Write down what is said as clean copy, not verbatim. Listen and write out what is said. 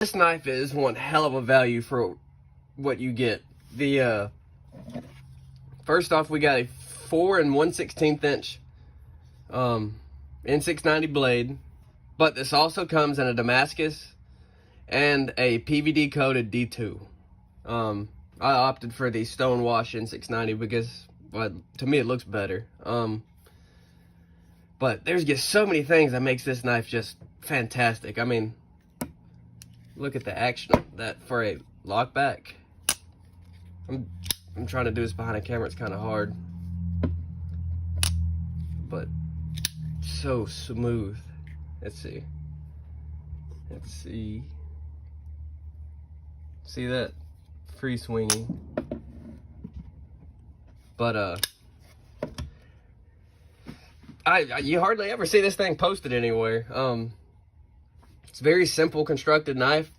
This knife is one hell of a value for what you get. The first off, we got a 4 1/16 inch N690 blade, but this also comes in a Damascus and a PVD coated D2. I opted for the Stonewash N690 because, well, to me it looks better. But there's just so many things that makes this knife just fantastic. I mean, look at the action of that for a lockback. I'm trying to do this behind a camera. It's kind of hard, but so smooth. Let's see. See that? Free swinging. But you hardly ever see this thing posted anywhere. It's a very simple constructed knife.